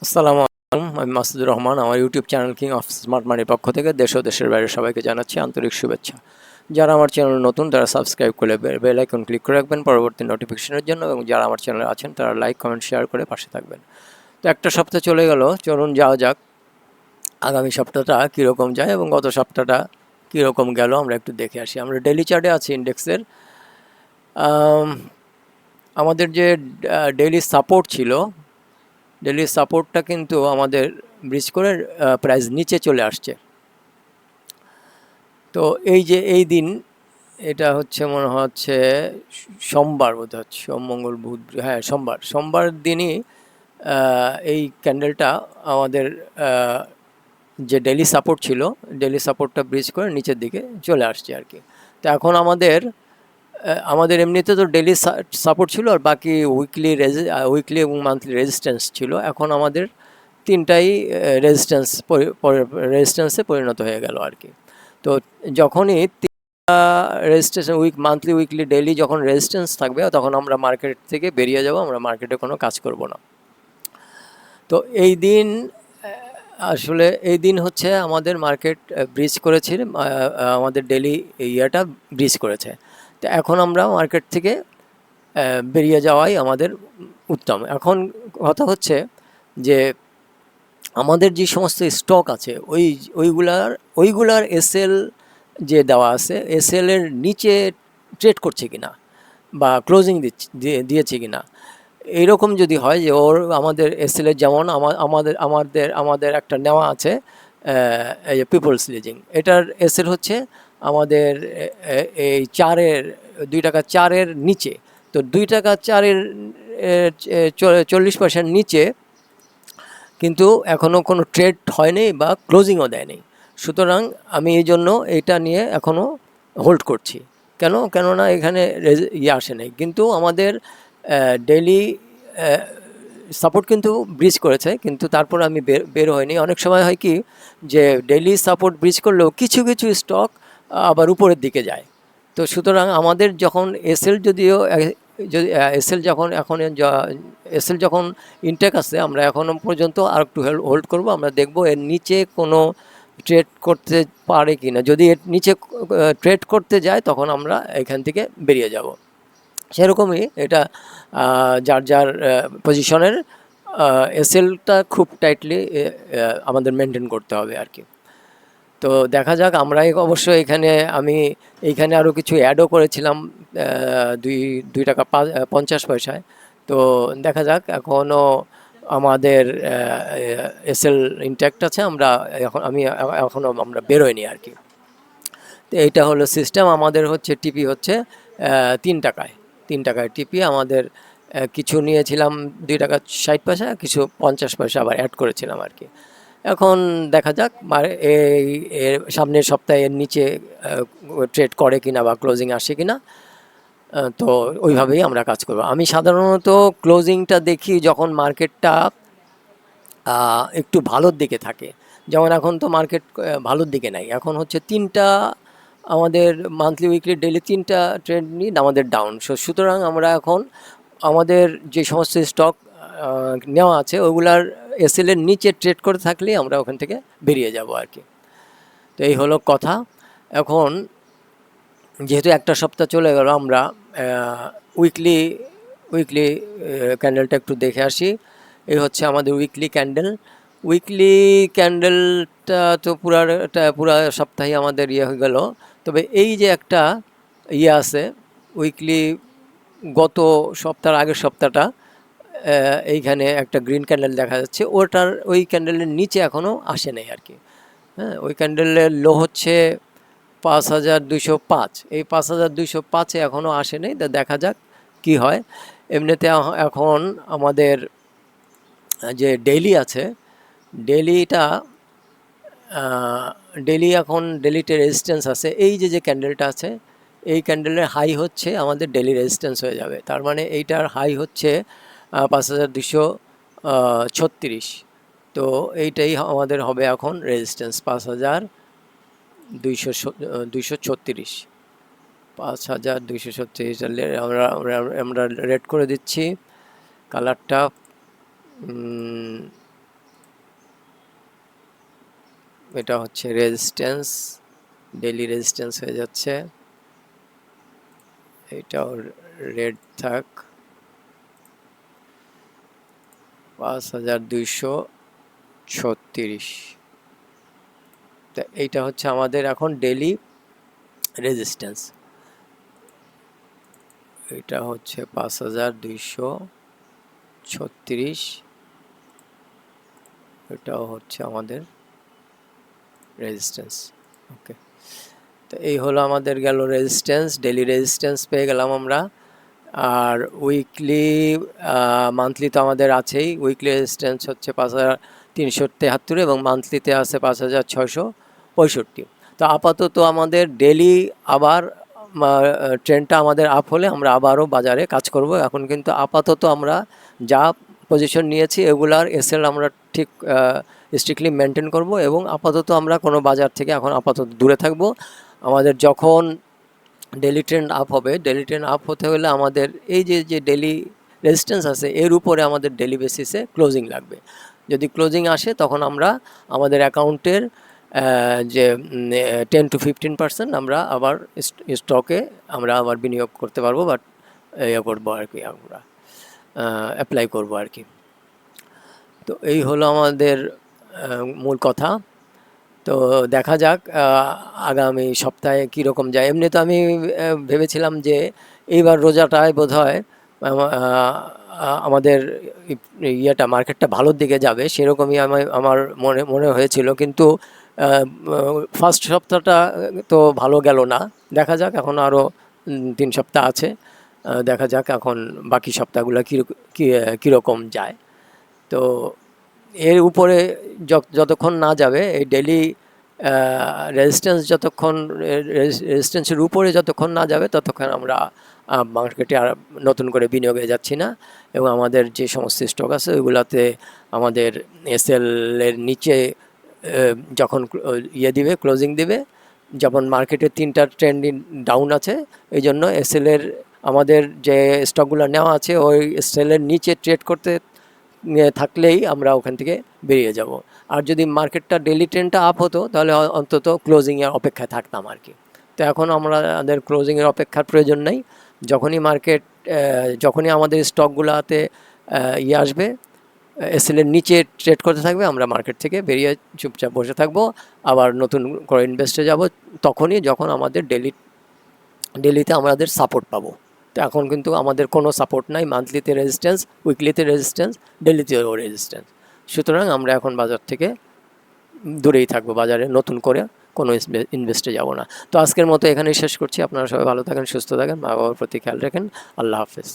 আসসালামু আলাইকুম, আমি মাসুদুর রহমান। আমার YouTube channel king of smart মানির পক্ষ থেকে দেশ ও দেশের বাইরে সবাইকে জানাচ্ছি আন্তরিক শুভেচ্ছা। যারা আমার চ্যানেল নতুন তারা সাবস্ক্রাইব করে বেল আইকন ক্লিক করে রাখবেন পরবর্তী নোটিফিকেশনের জন্য, এবং যারা আমার চ্যানেলে আছেন তারা লাইক কমেন্ট শেয়ার করে পাশে থাকবেন। তো একটা সপ্তাহ চলে গেল, চলুন যাওয়া যাক আগামী সপ্তাহটা কীরকম যায় এবং গত সপ্তাহটা কীরকম গেল আমরা একটু দেখে আসি। আমরা ডেইলি চার্টে আছি ইন্ডেক্সের। আমাদের যে ডেইলি সাপোর্ট ছিল, ডেইলি সাপোর্টটা কিন্তু আমাদের ব্রিজ করে প্রাইস নিচে চলে আসছে। তো এই যে এই দিন, এটা হচ্ছে মনে হচ্ছে সোমবার, বোধ হচ্ছে সোম মঙ্গল বুধ, হ্যাঁ সোমবার দিনই এই ক্যান্ডেলটা আমাদের যে ডেইলি সাপোর্ট ছিল, ডেইলি সাপোর্টটা ব্রিজ করে নিচের দিকে চলে আসছে আর কি। তো এখন আমাদের এমনিতে তো ডেইলি সাপোর্ট ছিল, আর বাকি উইকলি এবং মান্থলি রেজিস্ট্যান্স ছিল। এখন আমাদের তিনটাই রেজিস্ট্যান্সে পরিণত হয়ে গেল আর কি। তো যখনই রেজিস্ট্রেশন মান্থলি উইকলি ডেইলি যখন রেজিস্ট্যান্স থাকবে, তখন আমরা মার্কেট থেকে বেরিয়ে যাব, আমরা মার্কেটে কোনো কাজ করব না। তো এই দিন হচ্ছে আমাদের মার্কেট ব্রিজ করেছে, আমাদের ডেইলি ইয়াটা ব্রিজ করেছে। তো এখন আমরা মার্কেট থেকে বেরিয়ে যাওয়াই আমাদের উত্তম। এখন কথা হচ্ছে যে আমাদের যে সমস্ত স্টক আছে ওইগুলার এসএল যে দেওয়া আছে, এসএলের নিচে ট্রেড করছে কিনা বা ক্লোজিং দিয়েছে কিনা। এইরকম যদি হয় যে আমাদের এসএলের, যেমন আমাদের একটা নেওয়া আছে এই যে পিপলস লিজিং, এটার এসএল হচ্ছে আমাদের এই 2 টাকা 4-এর নিচে। তো 2 টাকা 4-এর 40% নিচে কিন্তু এখনও কোনো ট্রেড হয়নি বা ক্লোজিংও দেয়নি। সুতরাং আমি এই জন্য এটা নিয়ে এখনও হোল্ড করছি। কেননা এখানে আসে নাই, কিন্তু আমাদের ডেইলি সাপোর্ট কিন্তু ব্রিজ করেছে, কিন্তু তারপর আমি বের হয়নি। অনেক সময় হয় কি যে ডেইলি সাপোর্ট ব্রিজ করলেও কিছু কিছু স্টক আবার উপরের দিকে যায়। তো সুতরাং আমাদের যখন যদি এসএল যখন ইনটেক আছে, আমরা এখনও পর্যন্ত আর একটু হোল্ড করব। আমরা দেখব এর নিচে কোনো ট্রেড করতে পারে কি না। যদি এর নিচে ট্রেড করতে যায়, তখন আমরা এখান থেকে বেরিয়ে যাব। সেরকমই এটা যার যার পজিশনের এসএলটা খুব টাইটলি আমাদের মেনটেন করতে হবে আর কি। তো দেখা যাক। অবশ্য আমি এইখানে আরও কিছু অ্যাডও করেছিলাম 2 টাকা 50 পয়সায়। তো দেখা যাক, এখনও আমাদের এসএল ইনট্যাক্ট আছে। আমরা বেরোয়নি আর কি। তো এইটা হলো সিস্টেম। আমাদের হচ্ছে টিপি হচ্ছে 3 টাকায় টিপি আমাদের। কিছু নিয়েছিলাম 2 টাকা 60 পয়সা, কিছু 50 পয়সা আবার অ্যাড করেছিলাম আর কি। এখন দেখা যাক এর সামনের সপ্তাহে এর নিচে ট্রেড করে কিনা বা ক্লোজিং আসে কিনা। তো ওইভাবেই আমরা কাজ করব। আমি সাধারণত ক্লোজিংটা দেখি যখন মার্কেটটা একটু ভালোর দিকে থাকে। যেমন এখন তো মার্কেট ভালোর দিকে নাই, এখন হচ্ছে আমাদের মান্থলি উইকলি ডেইলি 3টা ট্রেড নিয়ে আমাদের ডাউন। সুতরাং আমরা এখন আমাদের যে সমস্ত স্টক নেওয়া আছে ওইগুলার এসএলের নিচে ট্রেড করে থাকলেই আমরা ওখান থেকে বেরিয়ে যাব আর কি। তো এই হলো কথা। এখন যেহেতু একটা সপ্তাহ চলে গেল, আমরা উইকলি ক্যান্ডেলটা একটু দেখে আসি। এই হচ্ছে আমাদের উইকলি ক্যান্ডেলটা তো পুরা সপ্তাহে আমাদের হয়ে গেল। তবে এই যে একটা আছে উইকলি, গত সপ্তাহের আগের সপ্তাহটা, এইখানে একটা গ্রিন ক্যান্ডেল দেখা যাচ্ছে, ওই ক্যান্ডেলের নিচে এখনও আসে নাই আর কি। হ্যাঁ, ওই ক্যান্ডেলের লো হচ্ছে 5205। এই 5205-এ এখনও আসে নেই। দেখা যাক কি হয়। এমনিতে এখন আমাদের যে ডেইলি আছে, ডেইলিতে রেজিস্ট্যান্স আছে। এই যে ক্যান্ডেলটা আছে, এই ক্যান্ডেলের হাই হচ্ছে আমাদের ডেইলি রেজিস্ট্যান্স হয়ে যাবে। তার মানে এইটার হাই হচ্ছে 5236। তো এইটাই আমাদের হবে এখন রেজিস্ট্যান্স 5236। 5236 আমরা রেড করে দিচ্ছি কালারটা। এটা হচ্ছে রেজিস্ট্যান্স, ডেইলি রেজিস্ট্যান্স হয়ে যাচ্ছে, এটাও রেড থাক 5236। এইটা হচ্ছে আমাদের এখন ডেইলি রেজিস্ট্যান্স, এটা হচ্ছে 5236, এটাও হচ্ছে আমাদের রেজিস্ট্যান্স। ওকে, তো এই হলো আমাদের গেল রেজিস্ট্যান্স, ডেইলি রেজিস্ট্যান্স পেয়ে গেলাম আমরা। আর উইকলি মান্থলি তো আমাদের আছেই, উইকলি রেজিস্ট্যান্স হচ্ছে 5373 এবং মান্থলিতে আছে 5665। তো আপাতত আমাদের ডেলি আবার ট্রেন্ডটা আমাদের আপ হলে আমরা আবারও বাজারে কাজ করব। এখন কিন্তু আপাতত আমরা যা পজিশন নিয়েছি এগুলার এসএল আমরা ঠিক স্ট্রিক্টলি মেনটেন করব এবং আপাতত আমরা কোনো বাজার থেকে এখন আপাতত দূরে থাকব। আমাদের যখন ডেলি ট্রেন্ড আপ হবে, ডেলি ট্রেন্ড আপ হতে হলে আমাদের এই যে ডেলি রেজিস্ট্যান্স আছে এর উপরে আমাদের ডেলি বেসিসে ক্লোজিং লাগবে। যদি ক্লোজিং আসে তখন আমরা আমাদের অ্যাকাউন্টের যে 10-15% আমরা আবার স্টকে আমরা আবার বিনিয়োগ করতে পারবো, বাট ইয়ে করবো আর কি, আমরা অ্যাপ্লাই করবো আর কি। তো এই হলো আমাদের মূল কথা। তো দেখা যাক আগামী সপ্তাহে কীরকম যায়। এমনি তো আমি ভেবেছিলাম যে এইবার রোজাটায় বোধহয় আমাদের ইয়েটা মার্কেটটা ভালোর দিকে যাবে, সেরকমই আমার মনে হয়েছিল, কিন্তু ফার্স্ট সপ্তাহটা তো ভালো গেল না। দেখা যাক, এখন আরও 3 সপ্তাহ আছে, দেখা যাক এখন বাকি সপ্তাহগুলো কীরকম যায়। তো এর উপরে যতক্ষণ না যাবে, এই ডেলি রেজিস্ট্যান্স যতক্ষণ রেজিস্ট্যান্সের উপরে যতক্ষণ না যাবে ততক্ষণ আমরা মার্কেটে আর নতুন করে বিনিয়োগে যাচ্ছি না। এবং আমাদের যে সমস্ত স্টক আছে ওইগুলোতে আমাদের এসএলের নিচে যখন দিবে, ক্লোজিং দিবে, যেমন মার্কেটে 3টা ট্রেন্ডিং ডাউন আছে, এই জন্য এসএলের আমাদের যে স্টকগুলো নেওয়া আছে ওই এসএলের নিচে ট্রেড করতে থাকলেই আমরা ওখান থেকে বেরিয়ে যাব। আর যদি মার্কেটটা ডেলি ট্রেন্ডটা আপ হতো তাহলে অন্তত ক্লোজিংয়ের অপেক্ষায় থাকতাম আর কি। তো এখন আমাদের ক্লোজিংয়ের অপেক্ষার প্রয়োজন নেই। যখনই আমাদের স্টকগুলোতে আসবে, এসএলের নিচে ট্রেড করতে থাকবে, আমরা মার্কেট থেকে বেরিয়ে চুপচাপ বসে থাকবো, আবার নতুন করে ইনভেস্টে যাব তখনই যখন আমাদের ডেলিতে আমাদের সাপোর্ট পাবো। তো এখন কিন্তু আমাদের কোনো সাপোর্ট নাই, মান্থলিতে রেজিস্ট্যান্স, উইকলিতে রেজিস্ট্যান্স, ডেলিতেও রেজিস্ট্যান্স। সুতরাং আমরা এখন বাজার থেকে দূরেই থাকবো, বাজারে নতুন করে কোনো ইনভেস্টে যাব না। তো আজকের মতো এখানেই শেষ করছি। আপনারা সবাই ভালো থাকেন, সুস্থ থাকেন, মা বাবার প্রতি খেয়াল রাখেন। আল্লাহ হাফেজ।